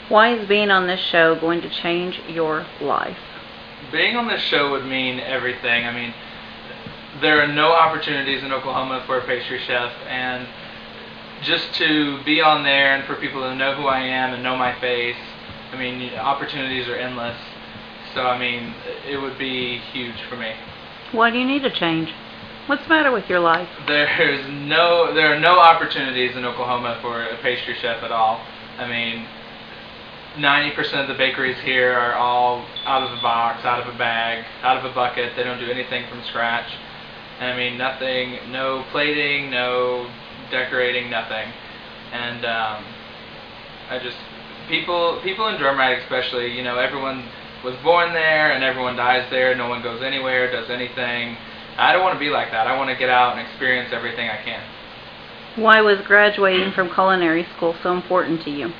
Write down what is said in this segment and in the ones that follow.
Why is being on this show going to change your life? Being on this show would mean everything. I mean, there are no opportunities in Oklahoma for a pastry chef, and just to be on there and for people to know who I am and know my face, I mean, opportunities are endless. So, I mean, it would be huge for me. Why do you need a change? What's the matter with your life? There are no opportunities in Oklahoma for a pastry chef at all. I mean, 90% of the bakeries here are all out of a box, out of a bag, out of a bucket. They don't do anything from scratch. I mean, nothing, no plating, no decorating, nothing. And people in Drum Rag especially, you know, everyone was born there and everyone dies there. No one goes anywhere, does anything. I don't want to be like that. I want to get out and experience everything I can. Why was graduating from culinary school so important to you?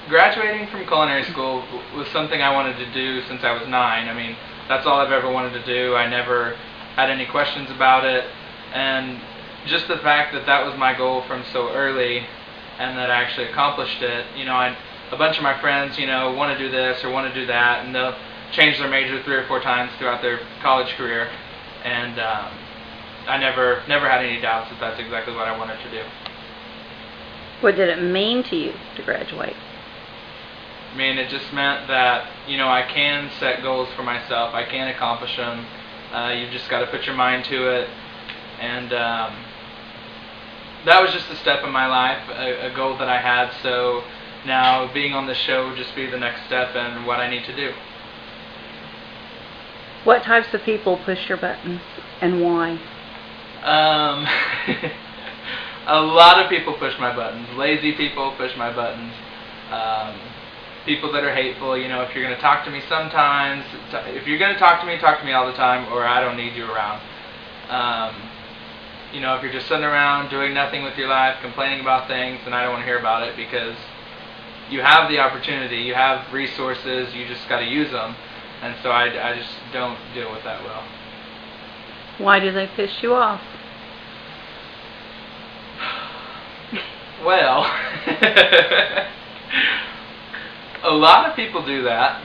Graduating from culinary school was something I wanted to do since I was 9. I mean, that's all I've ever wanted to do. I never had any questions about it. And just the fact that that was my goal from so early and that I actually accomplished it, you know, a bunch of my friends, you know, want to do this or want to do that, and they'll change their major 3 or 4 times throughout their college career. And I never had any doubts that that's exactly what I wanted to do. What did it mean to you to graduate? I mean, it just meant that, you know, I can set goals for myself. I can accomplish them. You've just got to put your mind to it. And that was just a step in my life, a goal that I had. So now being on this show would just be the next step in what I need to do. What types of people push your buttons and why? A lot of people push my buttons. Lazy people push my buttons. People that are hateful, you know, if you're going to talk to me sometimes, if you're going to talk to me all the time, or I don't need you around. You know, if you're just sitting around doing nothing with your life, complaining about things, then I don't want to hear about it, because you have the opportunity, you have resources, you just got to use them. And so I just don't deal with that well. Why do they piss you off? Well, a lot of people do that.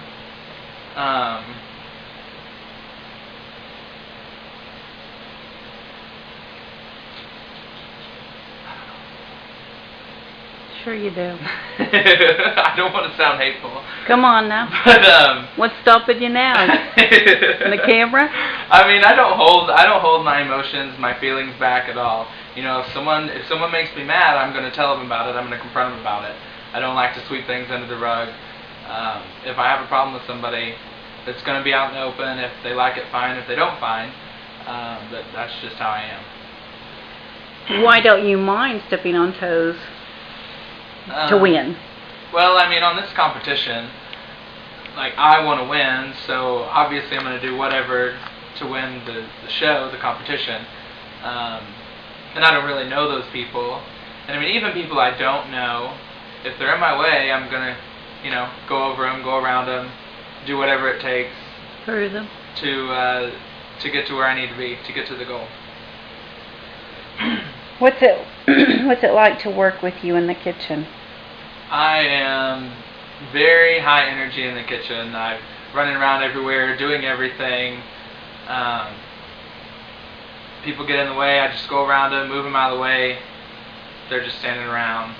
Sure you do. I don't want to sound hateful. Come on now. But what's stopping you now? The camera? I mean, I don't hold my emotions, my feelings back at all. You know, if someone makes me mad, I'm going to tell them about it. I'm going to confront them about it. I don't like to sweep things under the rug. If I have a problem with somebody, it's going to be out in the open. If they like it, fine. If they don't, fine. But that's just how I am. Why don't you mind stepping on toes to win? Well, I mean, on this competition, like, I want to win, so obviously I'm going to do whatever to win the show, the competition. And I don't really know those people. And I mean, even people I don't know, if they're in my way, I'm going to, you know, go over them, go around them, do whatever it takes Hurry them. to get to where I need to be, to get to the goal. What's it like to work with you in the kitchen? I am very high energy in the kitchen. I'm running around everywhere, doing everything. People get in the way, I just go around them, move them out of the way. They're just standing around.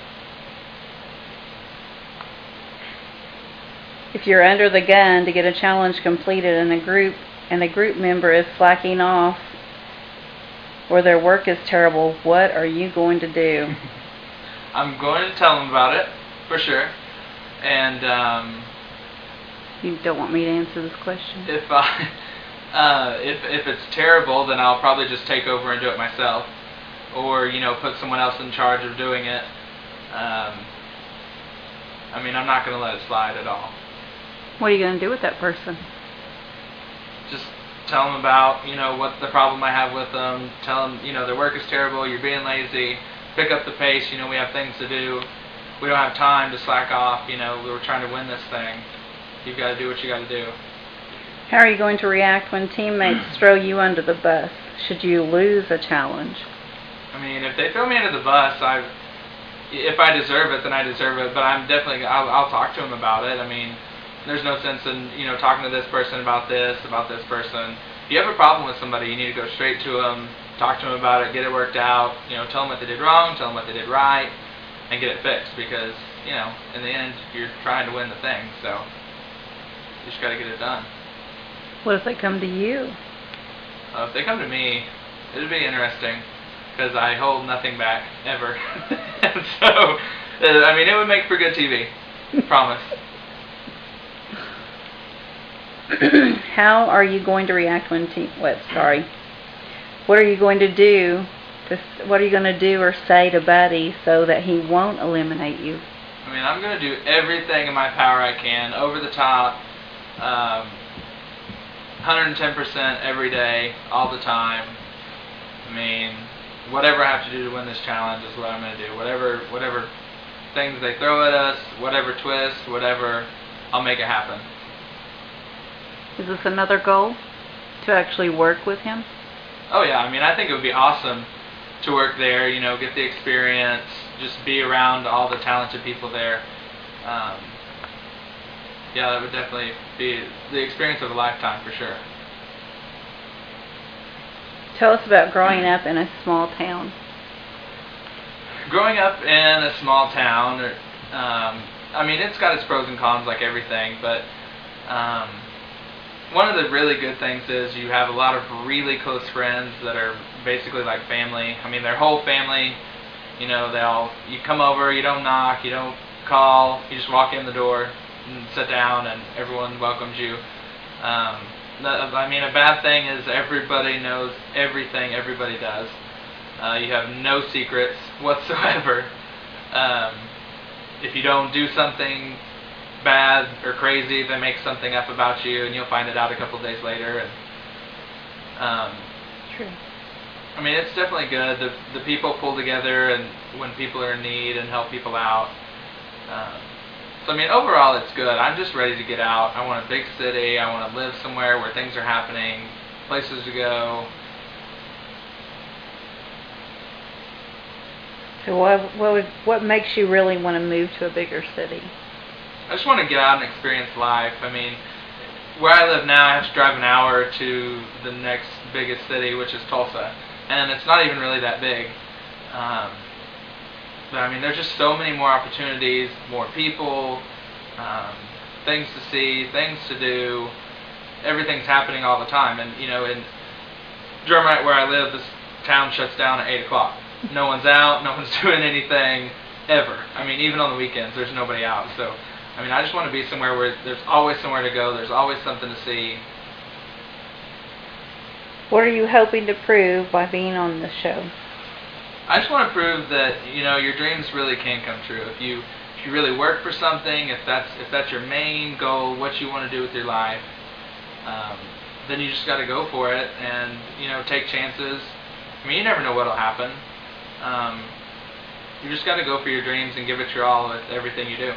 If you're under the gun to get a challenge completed and a group member is slacking off or their work is terrible, what are you going to do? I'm going to tell them about it, for sure. And you don't want me to answer this question? If it's terrible, then I'll probably just take over and do it myself, or, you know, put someone else in charge of doing it. I mean, I'm not going to let it slide at all. What are you going to do with that person? Just tell them about, you know, what the problem I have with them. Tell them, you know, their work is terrible, you're being lazy. Pick up the pace, you know, we have things to do. We don't have time to slack off, you know, we were trying to win this thing. You've got to do what you got to do. How are you going to react when teammates throw you under the bus? Should you lose a challenge? I mean, if they throw me under the bus, if I deserve it, then I deserve it. But I'll talk to him about it. I mean, there's no sense in talking to this person about this person. If you have a problem with somebody, you need to go straight to them, talk to them about it, get it worked out. Tell them what they did wrong, tell them what they did right, and get it fixed. Because in the end, you're trying to win the thing, so you just got to get it done. What if they come to you? If they come to me, it'd be interesting because I hold nothing back ever. And so, I mean, it would make for good TV. Promise. How are you going to react when What are you going to do? What are you going to do or say to Buddy so that he won't eliminate you? I mean, I'm going to do everything in my power I can, over the top, 110% every day, all the time. I mean, whatever I have to do to win this challenge is what I'm going to do. Whatever things they throw at us, whatever twist, whatever, I'll make it happen. Is this another goal? To actually work with him? Oh yeah, I mean, I think it would be awesome to work there, get the experience, just be around all the talented people there. Yeah, that would definitely be the experience of a lifetime for sure. Tell us about growing up in a small town. Growing up in a small town, I mean, it's got its pros and cons like everything, but one of the really good things is you have a lot of really close friends that are basically like family. I mean, their whole family, you come over, you don't knock, you don't call, you just walk in the door and sit down and everyone welcomes you. I mean, a bad thing is everybody knows everything everybody does. You have no secrets whatsoever. If you don't do something bad or crazy, they make something up about you and you'll find it out a couple days later. And True. I mean, it's definitely good. The people pull together and when people are in need and help people out. So I mean, overall it's good. I'm just ready to get out. I want a big city. I want to live somewhere where things are happening, places to go. So what makes you really want to move to a bigger city? I just want to get out and experience life. I mean, where I live now, I have to drive an hour to the next biggest city, which is Tulsa, and it's not even really that big. But I mean, there's just so many more opportunities, more people, things to see, things to do. Everything's happening all the time, and in Drumright, where I live, this town shuts down at 8 o'clock. No one's out, no one's doing anything ever. I mean, even on the weekends, there's nobody out. So, I mean, I just want to be somewhere where there's always somewhere to go, there's always something to see. What are you hoping to prove by being on the show? I just want to prove that your dreams really can come true. If you really work for something, if that's your main goal, what you want to do with your life, then you just got to go for it and take chances. I mean, you never know what'll happen. You just got to go for your dreams and give it your all with everything you do.